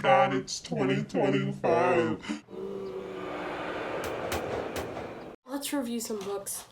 God, it's 2025. Let's review some books.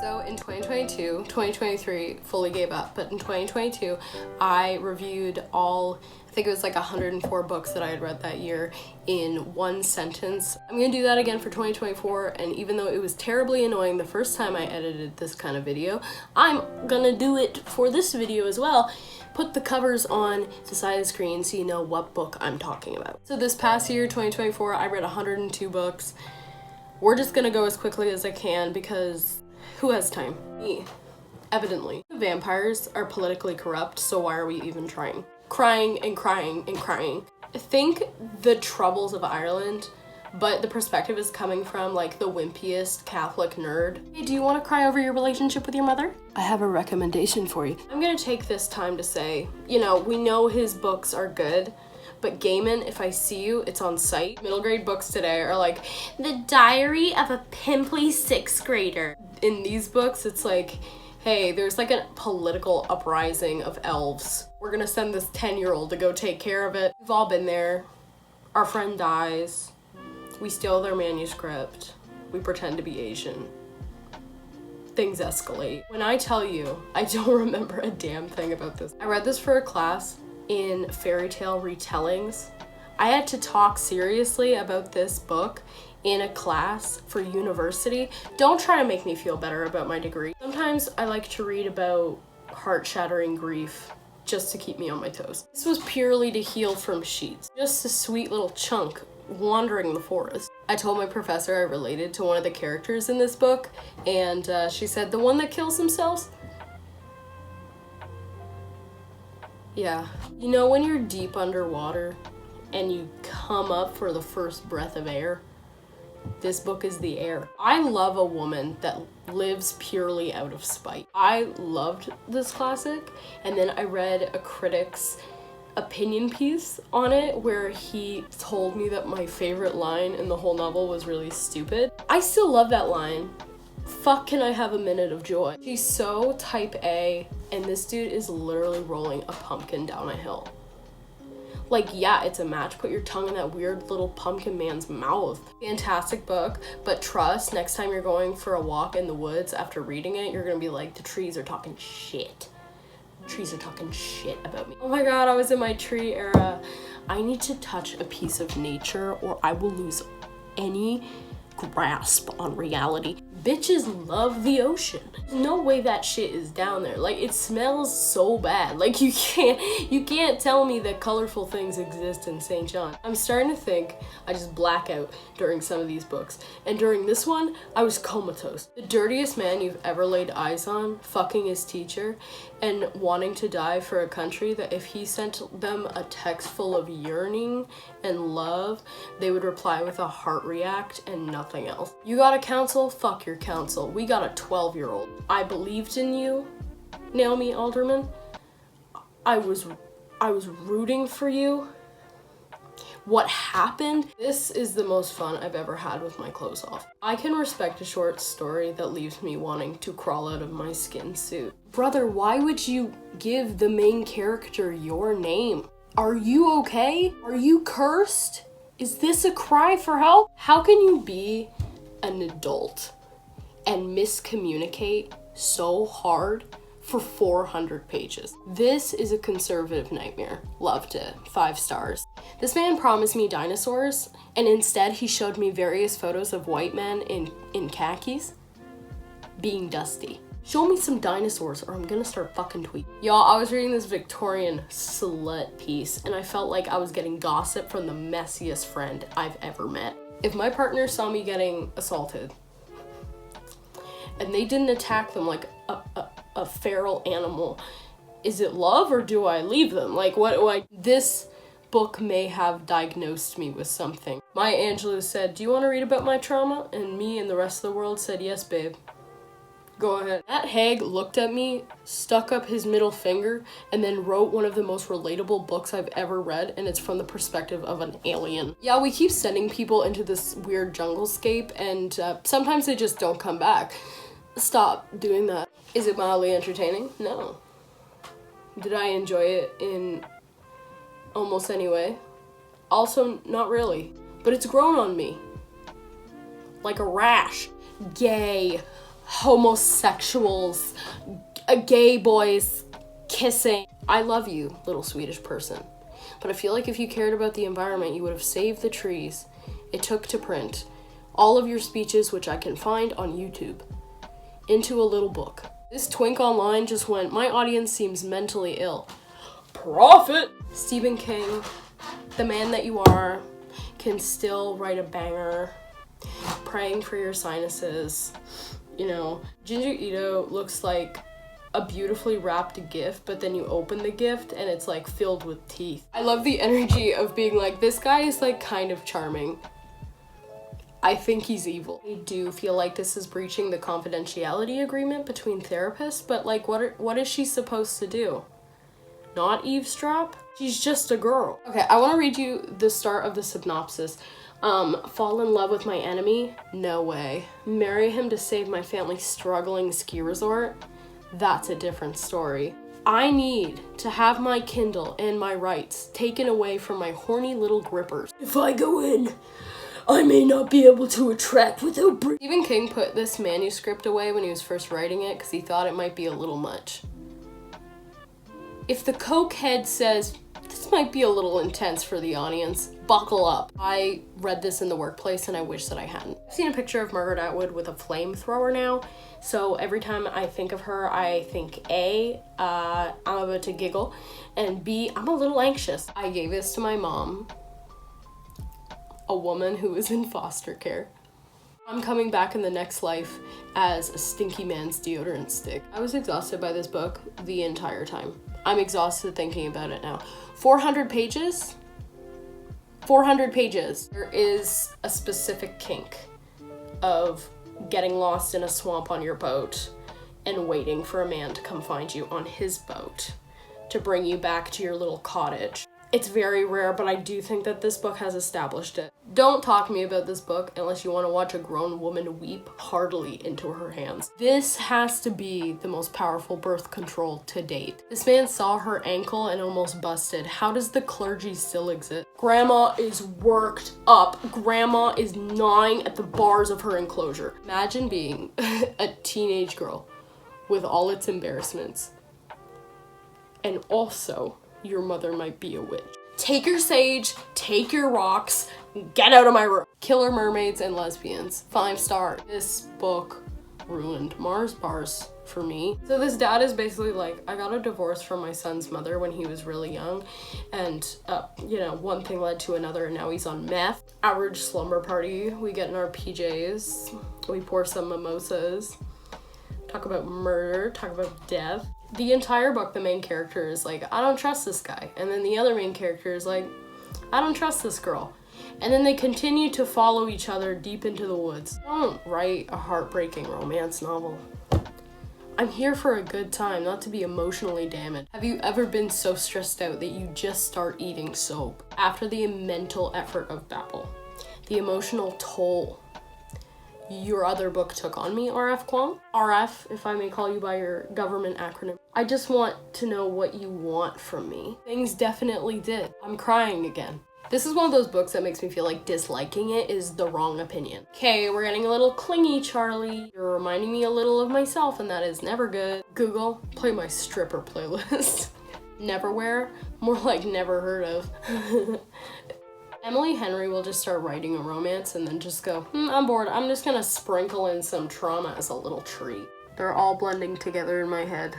So in 2022, 2023 fully gave up, but in 2022, I reviewed I think it was like 104 books that I had read that year in one sentence. I'm gonna do that again for 2024, and even though it was terribly annoying the first time I edited this kind of video, I'm gonna do it for this video as well. Put the covers on the side of the screen so you know what book I'm talking about. So this past year, 2024, I read 102 books. We're just gonna go as quickly as I can because who has time? Me. Evidently. Vampires are politically corrupt, so why are we even trying? Crying and crying and crying. Think The Troubles of Ireland, but the perspective is coming from like the wimpiest Catholic nerd. Hey, do you want to cry over your relationship with your mother? I have a recommendation for you. I'm gonna take this time to say, we know his books are good, but Gaiman, if I see you, it's on site. Middle grade books today are like, The Diary of a Pimply Sixth Grader. In these books, it's like, hey, there's like a political uprising of elves. We're gonna send this 10-year-old to go take care of it. We've all been there. Our friend dies. We steal their manuscript. We pretend to be Asian. Things escalate. When I tell you, I don't remember a damn thing about this. I read this for a class in fairy tale retellings. I had to talk seriously about this book in a class for university. Don't try to make me feel better about my degree. Sometimes I like to read about heart-shattering grief just to keep me on my toes. This was purely to heal from sheets. Just a sweet little chunk wandering the forest. I told my professor I related to one of the characters in this book, and she said, the one that kills themselves? Yeah. You know when you're deep underwater and you come up for the first breath of air? This book is the air. I love a woman that lives purely out of spite. I loved this classic, and then I read a critic's opinion piece on it where he told me that my favorite line in the whole novel was really stupid. I still love that line. Fuck, can I have a minute of joy? She's so type A, and this dude is literally rolling a pumpkin down a hill. Like, yeah, it's a match. Put your tongue in that weird little pumpkin man's mouth. Fantastic book, but trust, next time you're going for a walk in the woods after reading it, you're gonna be like, the trees are talking shit. Trees are talking shit about me. Oh my god, I was in my tree era. I need to touch a piece of nature or I will lose any grasp on reality. Bitches love the ocean. There's no way that shit is down there. Like, it smells so bad. Like, you can't tell me that colorful things exist in St. John. I'm starting to think I just black out during some of these books. And during this one, I was comatose. The dirtiest man you've ever laid eyes on, fucking his teacher, and wanting to die for a country that if he sent them a text full of yearning and love, they would reply with a heart react and nothing else. You got a counsel? Fuck your counsel. We got a 12-year-old. I believed in you, Naomi Alderman. I was rooting for you. What happened? This is the most fun I've ever had with my clothes off. I can respect a short story that leaves me wanting to crawl out of my skin suit. Brother, why would you give the main character your name? Are you okay? Are you cursed? Is this a cry for help? How can you be an adult and miscommunicate so hard for 400 pages? This is a conservative nightmare. Loved it. 5 stars. This man promised me dinosaurs, and instead he showed me various photos of white men in khakis being dusty. Show me some dinosaurs or I'm gonna start fucking tweeting. Y'all, I was reading this Victorian slut piece and I felt like I was getting gossip from the messiest friend I've ever met. If my partner saw me getting assaulted and they didn't attack them like a feral animal, is it love or do I leave them? Like, this book may have diagnosed me with something. Maya Angelou said, do you want to read about my trauma? And me and the rest of the world said, yes, babe. Go ahead. That hag looked at me, stuck up his middle finger, and then wrote one of the most relatable books I've ever read, and it's from the perspective of an alien. Yeah, we keep sending people into this weird junglescape, and sometimes they just don't come back. Stop doing that. Is it mildly entertaining? No. Did I enjoy it in almost any way? Also, not really. But it's grown on me. Like a rash. Gay, homosexuals, gay boys kissing. I love you, little Swedish person. But I feel like if you cared about the environment, you would have saved the trees it took to print all of your speeches, which I can find on YouTube, into a little book. This twink online just went, my audience seems mentally ill. Profit! Stephen King, the man that you are, can still write a banger. Praying for your sinuses. You know, Ginger Ito looks like a beautifully wrapped gift, but then you open the gift and it's like filled with teeth. I love the energy of being like, this guy is like kind of charming. I think he's evil. I do feel like this is breaching the confidentiality agreement between therapists, but like what is she supposed to do? Not eavesdrop? She's just a girl. Okay, I want to read you the start of the synopsis. Fall in love with my enemy? No way. Marry him to save my family's struggling ski resort? That's a different story. I need to have my Kindle and my rights taken away from my horny little grippers. If I go in, I may not be able to attract without Stephen King put this manuscript away when he was first writing it because he thought it might be a little much. If the cokehead says, this might be a little intense for the audience, buckle up. I read this in the workplace and I wish that I hadn't. I've seen a picture of Margaret Atwood with a flamethrower now, so every time I think of her, I think A, I'm about to giggle, and B, I'm a little anxious. I gave this to my mom, a woman who is in foster care. I'm coming back in the next life as a stinky man's deodorant stick. I was exhausted by this book the entire time. I'm exhausted thinking about it now. 400 pages? 400 pages. There is a specific kink of getting lost in a swamp on your boat and waiting for a man to come find you on his boat to bring you back to your little cottage. It's very rare, but I do think that this book has established it. Don't talk to me about this book unless you want to watch a grown woman weep heartily into her hands. This has to be the most powerful birth control to date. This man saw her ankle and almost busted. How does the clergy still exist? Grandma is worked up. Grandma is gnawing at the bars of her enclosure. Imagine being a teenage girl with all its embarrassments. And also, your mother might be a witch. Take your sage, take your rocks, get out of my room. Killer mermaids and lesbians. 5 star. This book ruined Mars bars for me. So this dad is basically like, I got a divorce from my son's mother when he was really young, and one thing led to another, and now he's on meth. Average slumber party. We get in our PJs, we pour some mimosas, talk about murder, talk about death. The entire book, the main character is like, I don't trust this guy. And then the other main character is like, I don't trust this girl. And then they continue to follow each other deep into the woods. Don't write a heartbreaking romance novel. I'm here for a good time, not to be emotionally damaged. Have you ever been so stressed out that you just start eating soap? After the mental effort of Babel, the emotional toll your other book took on me, RF Kwong. RF, if I may call you by your government acronym. I just want to know what you want from me. Things definitely did. I'm crying again. This is one of those books that makes me feel like disliking it is the wrong opinion. Okay, we're getting a little clingy, Charlie. You're reminding me a little of myself, and that is never good. Google, play my stripper playlist. Neverwhere, more like never heard of. Emily Henry will just start writing a romance and then just go, I'm bored. I'm just gonna sprinkle in some trauma as a little treat. They're all blending together in my head.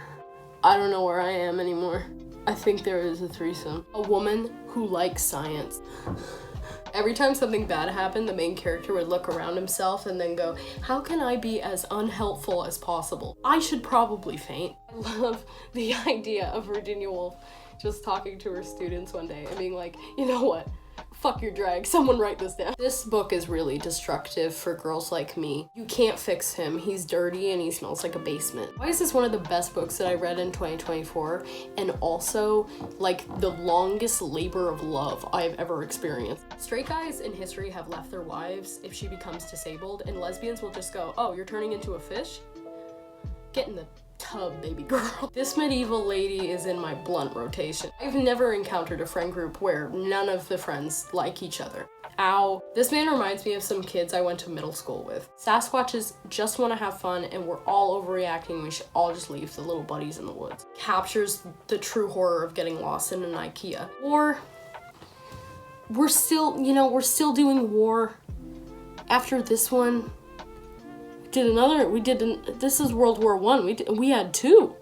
I don't know where I am anymore. I think there is a threesome. A woman who likes science. Every time something bad happened, the main character would look around himself and then go, how can I be as unhelpful as possible? I should probably faint. I love the idea of Virginia Woolf just talking to her students one day and being like, you know what? Fuck your drag, someone write this down. This book is really destructive for girls like me. You can't fix him. He's dirty and he smells like a basement. Why is this one of the best books that I read in 2024 and also like the longest labor of love I've ever experienced? Straight guys in history have left their wives if she becomes disabled, and lesbians will just go, oh, you're turning into a fish? Get in the tub, baby girl. This medieval lady is in my blunt rotation. I've never encountered a friend group where none of the friends like each other. Ow. This man reminds me of some kids I went to middle school with. Sasquatches just want to have fun and we're all overreacting. We should all just leave the little buddies in the woods. Captures the true horror of getting lost in an IKEA. Or we're still doing war. After this one, this is World War I. We had two.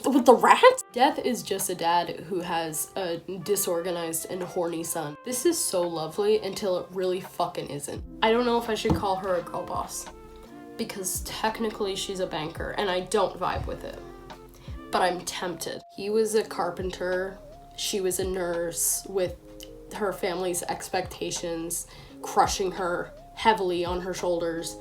With the rats? Death is just a dad who has a disorganized and horny son. This is so lovely until it really fucking isn't. I don't know if I should call her a girl boss, because technically she's a banker and I don't vibe with it. But I'm tempted. He was a carpenter. She was a nurse with her family's expectations crushing her heavily on her shoulders.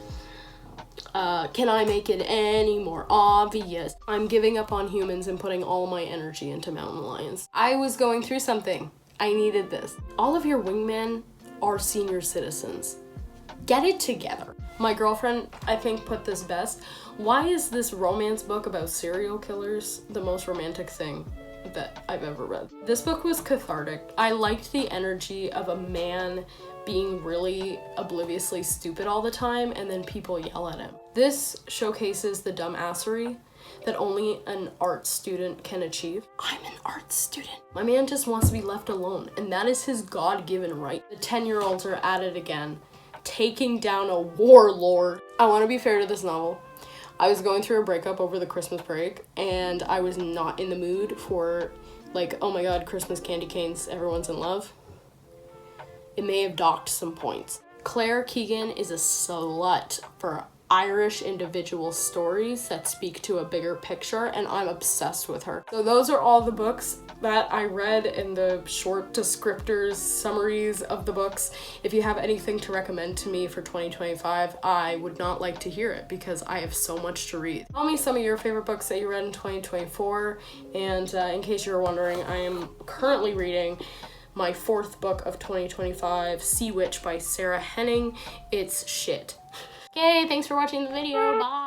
Can I make it any more obvious? I'm giving up on humans and putting all my energy into mountain lions. I was going through something. I needed this. All of your wingmen are senior citizens. Get it together. My girlfriend, I think, put this best. Why is this romance book about serial killers the most romantic thing that I've ever read? This book was cathartic. I liked the energy of a man being really obliviously stupid all the time and then people yell at him. This showcases the dumbassery that only an art student can achieve. I'm an art student. My man just wants to be left alone, and that is his God-given right. The 10-year-olds are at it again, taking down a warlord. I want to be fair to this novel. I was going through a breakup over the Christmas break, and I was not in the mood for, like, oh my god, Christmas candy canes, everyone's in love. It may have docked some points. Claire Keegan is a slut for Irish individual stories that speak to a bigger picture, and I'm obsessed with her. So those are all the books that I read in the short descriptors, summaries of the books. If you have anything to recommend to me for 2025, I would not like to hear it because I have so much to read. Tell me some of your favorite books that you read in 2024, and in case you were wondering, I am currently reading my 4th book of 2025, Sea Witch by Sarah Henning. It's shit. Okay, thanks for watching the video. Bye.